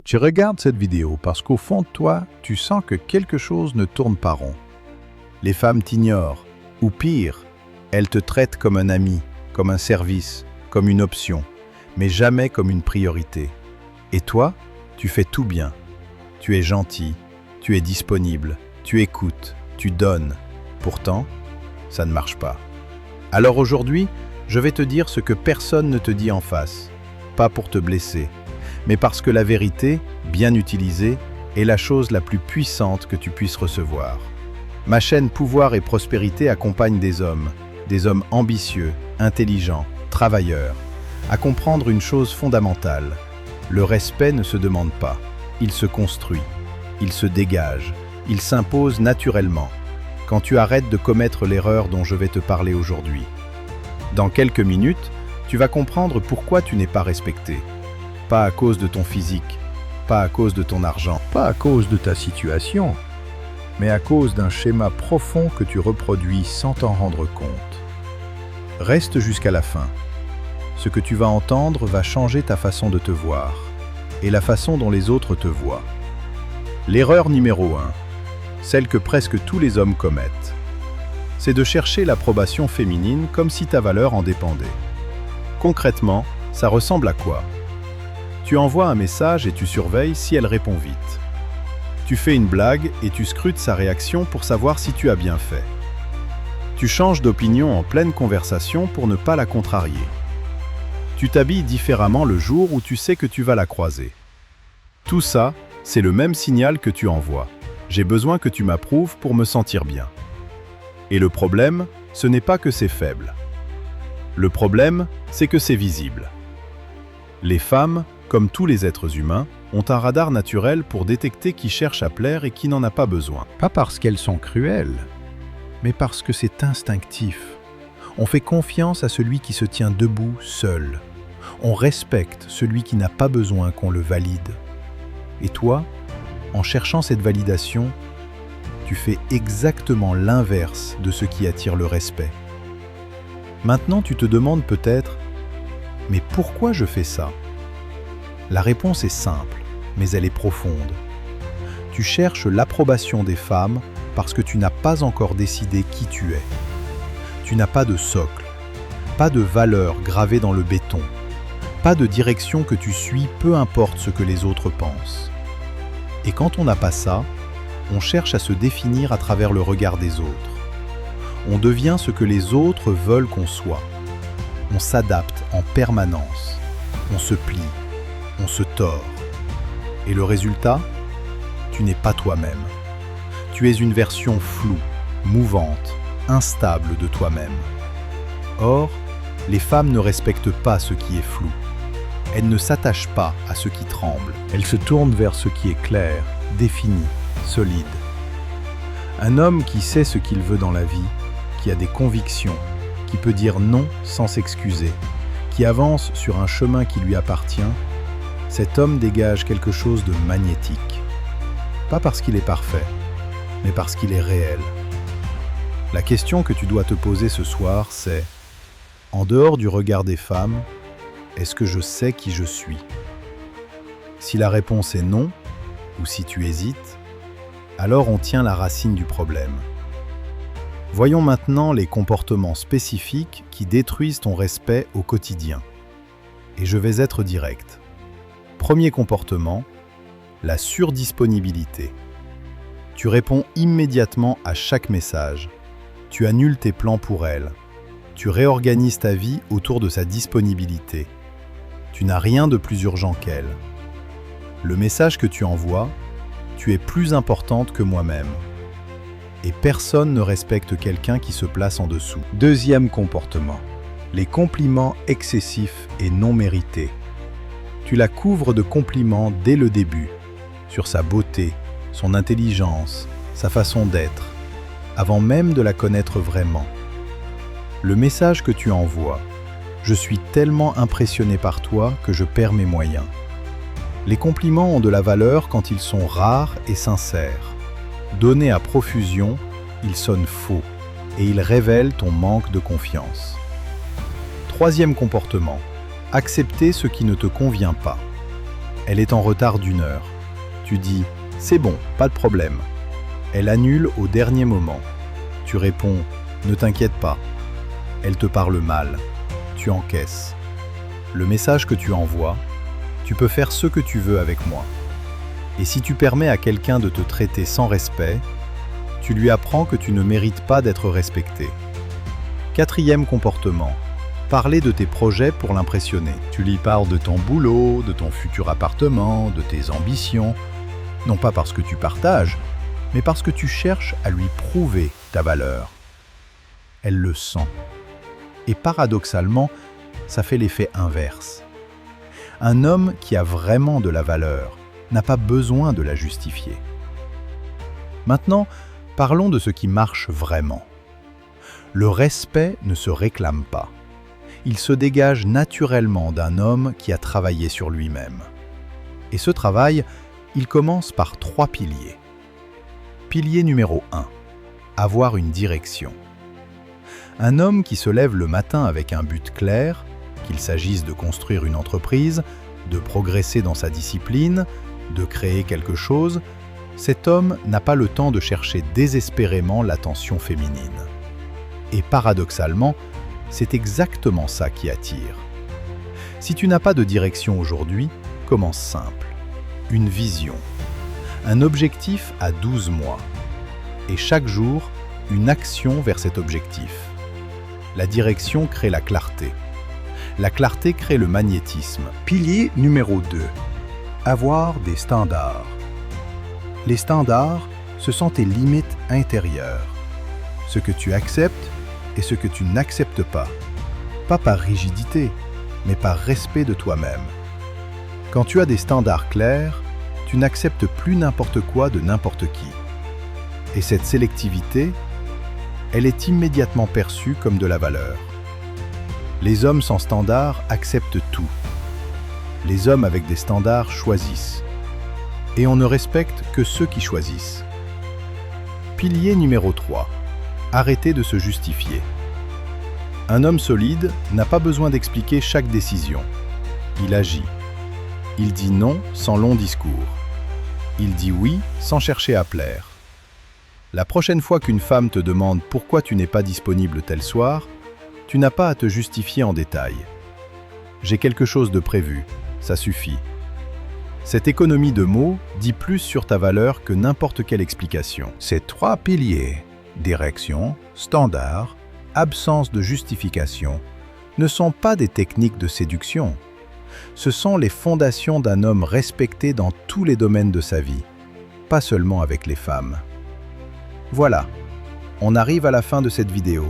Tu regardes cette vidéo parce qu'au fond de toi, tu sens que quelque chose ne tourne pas rond. Les femmes t'ignorent, ou pire, elles te traitent comme un ami, comme un service, comme une option, mais jamais comme une priorité. Et toi, tu fais tout bien. Tu es gentil, tu es disponible, tu écoutes, tu donnes. Pourtant, ça ne marche pas. Alors aujourd'hui, je vais te dire ce que personne ne te dit en face, pas pour te blesser, mais parce que la vérité, bien utilisée, est la chose la plus puissante que tu puisses recevoir. Ma chaîne Pouvoir et Prospérité accompagne des hommes ambitieux, intelligents, travailleurs, à comprendre une chose fondamentale. Le respect ne se demande pas, il se construit, il se dégage, il s'impose naturellement, quand tu arrêtes de commettre l'erreur dont je vais te parler aujourd'hui. Dans quelques minutes, tu vas comprendre pourquoi tu n'es pas respecté. Pas à cause de ton physique, pas à cause de ton argent, Pas à cause de ta situation, mais à cause d'un schéma profond que tu reproduis sans t'en rendre compte. Reste jusqu'à la fin. Ce que tu vas entendre va changer ta façon de te voir et la façon dont les autres te voient. L'erreur numéro 1, celle que presque tous les hommes commettent, c'est de chercher l'approbation féminine comme si ta valeur en dépendait. Concrètement, ça ressemble à quoi? Tu envoies un message et tu surveilles si elle répond vite. Tu fais une blague et tu scrutes sa réaction pour savoir si tu as bien fait. Tu changes d'opinion en pleine conversation pour ne pas la contrarier. Tu t'habilles différemment le jour où tu sais que tu vas la croiser. Tout ça, c'est le même signal que tu envoies. J'ai besoin que tu m'approuves pour me sentir bien. Et le problème, ce n'est pas que c'est faible. Le problème, c'est que c'est visible. Les femmes, comme tous les êtres humains, ont un radar naturel pour détecter qui cherche à plaire et qui n'en a pas besoin. pas parce qu'elles sont cruelles, mais parce que c'est instinctif. On fait confiance à celui qui se tient debout seul. On respecte celui qui n'a pas besoin qu'on le valide. Et toi, en cherchant cette validation, tu fais exactement l'inverse de ce qui attire le respect. Maintenant, tu te demandes peut-être, mais pourquoi je fais ça? La réponse est simple, mais elle est profonde. Tu cherches l'approbation des femmes parce que tu n'as pas encore décidé qui tu es. Tu n'as pas de socle, pas de valeur gravée dans le béton, pas de direction que tu suis, peu importe ce que les autres pensent. Et quand on n'a pas ça, on cherche à se définir à travers le regard des autres. On devient ce que les autres veulent qu'on soit. On s'adapte en permanence. On se plie. On se tord. Et le résultat, tu n'es pas toi-même. Tu es une version floue, mouvante, instable de toi-même. Or, les femmes ne respectent pas ce qui est flou. Elles ne s'attachent pas à ce qui tremble. Elle se tourne vers ce qui est clair, Défini, solide. Un homme qui sait ce qu'il veut dans la vie, qui a des convictions, qui peut dire non sans s'excuser, qui avance sur un chemin qui lui appartient, cet homme dégage quelque chose de magnétique. Pas parce qu'il est parfait, mais parce qu'il est réel. La question que tu dois te poser ce soir, c'est: en dehors du regard des femmes, est-ce que je sais qui je suis? Si la réponse est non, ou si tu hésites, alors on tient la racine du problème. Voyons maintenant les comportements spécifiques qui détruisent ton respect au quotidien. Et je vais être direct. Premier comportement, la surdisponibilité. Tu réponds immédiatement à chaque message. Tu annules tes plans pour elle. Tu réorganises ta vie autour de sa disponibilité. Tu n'as rien de plus urgent qu'elle. Le message que tu envoies, tu es plus importante que moi-même. Et personne ne respecte quelqu'un qui se place en dessous. Deuxième comportement, les compliments excessifs et non mérités. Tu la couvres de compliments dès le début, sur sa beauté, son intelligence, sa façon d'être, avant même de la connaître vraiment. Le message que tu envoies: je suis tellement impressionné par toi que je perds mes moyens. Les compliments ont de la valeur quand ils sont rares et sincères. Donnés à profusion, ils sonnent faux et ils révèlent ton manque de confiance. Troisième comportement, accepter ce qui ne te convient pas. Elle est en retard d'1 heure. Tu dis « C'est bon, pas de problème ». Elle annule au dernier moment. Tu réponds « Ne t'inquiète pas ». Elle te parle mal. Tu encaisses. Le message que tu envoies, tu peux faire ce que tu veux avec moi. Et si tu permets à quelqu'un de te traiter sans respect, tu lui apprends que tu ne mérites pas d'être respecté. 4e comportement. Parler de tes projets pour l'impressionner. Tu lui parles de ton boulot, de ton futur appartement, de tes ambitions. Non pas parce que tu partages, mais parce que tu cherches à lui prouver ta valeur. Elle le sent. Et paradoxalement, ça fait l'effet inverse. Un homme qui a vraiment de la valeur n'a pas besoin de la justifier. Maintenant, parlons de ce qui marche vraiment. Le respect ne se réclame pas. Il se dégage naturellement d'un homme qui a travaillé sur lui-même. Et ce travail, il commence par 3 piliers. Pilier numéro 1. Avoir une direction. Un homme qui se lève le matin avec un but clair, qu'il s'agisse de construire une entreprise, de progresser dans sa discipline, de créer quelque chose, cet homme n'a pas le temps de chercher désespérément l'attention féminine. Et paradoxalement, c'est exactement ça qui attire. Si tu n'as pas de direction aujourd'hui, commence simple. Une vision. Un objectif à 12 mois. Et chaque jour, une action vers cet objectif. La direction crée la clarté. La clarté crée le magnétisme. Pilier numéro 2. Avoir des standards. Les standards, ce sont tes limites intérieures. Ce que tu acceptes et ce que tu n'acceptes pas. Pas par rigidité, mais par respect de toi-même. Quand tu as des standards clairs, tu n'acceptes plus n'importe quoi de n'importe qui. Et cette sélectivité, elle est immédiatement perçue comme de la valeur. Les hommes sans standards acceptent tout. Les hommes avec des standards choisissent. Et on ne respecte que ceux qui choisissent. Pilier numéro 3. Arrêtez de se justifier. Un homme solide n'a pas besoin d'expliquer chaque décision. Il agit. Il dit non sans long discours. Il dit oui sans chercher à plaire. La prochaine fois qu'une femme te demande pourquoi tu n'es pas disponible tel soir, tu n'as pas à te justifier en détail. J'ai quelque chose de prévu, ça suffit. Cette économie de mots dit plus sur ta valeur que n'importe quelle explication. Ces 3 piliers, direction, standard, absence de justification, ne sont pas des techniques de séduction. Ce sont les fondations d'un homme respecté dans tous les domaines de sa vie, pas seulement avec les femmes. Voilà, on arrive à la fin de cette vidéo.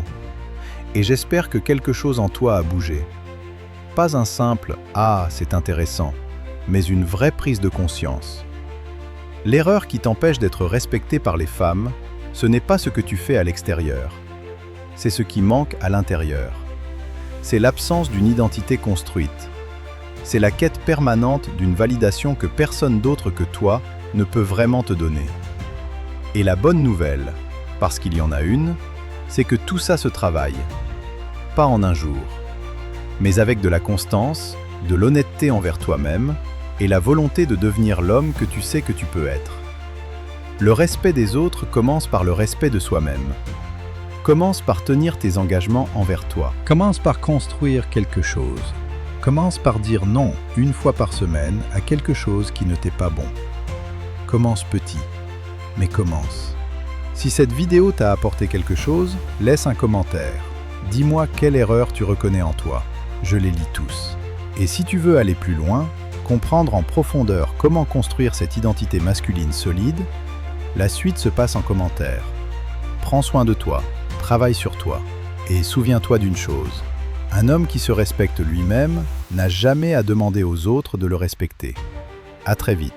Et j'espère que quelque chose en toi a bougé. Pas un simple « Ah, c'est intéressant », mais une vraie prise de conscience. L'erreur qui t'empêche d'être respecté par les femmes, ce n'est pas ce que tu fais à l'extérieur. C'est ce qui manque à l'intérieur. C'est l'absence d'une identité construite. C'est la quête permanente d'une validation que personne d'autre que toi ne peut vraiment te donner. Et la bonne nouvelle, parce qu'il y en a une, c'est que tout ça se travaille. Pas en un jour, mais avec de la constance, de l'honnêteté envers toi-même et la volonté de devenir l'homme que tu sais que tu peux être. Le respect des autres commence par le respect de soi-même. Commence par tenir tes engagements envers toi. Commence par construire quelque chose. Commence par dire non 1 fois par semaine à quelque chose qui ne t'est pas bon. Commence petit, mais commence. Si cette vidéo t'a apporté quelque chose, laisse un commentaire. Dis-moi quelle erreur tu reconnais en toi. Je les lis tous. Et si tu veux aller plus loin, comprendre en profondeur comment construire cette identité masculine solide, la suite se passe en commentaire. Prends soin de toi, travaille sur toi, et souviens-toi d'une chose. Un homme qui se respecte lui-même n'a jamais à demander aux autres de le respecter. À très vite.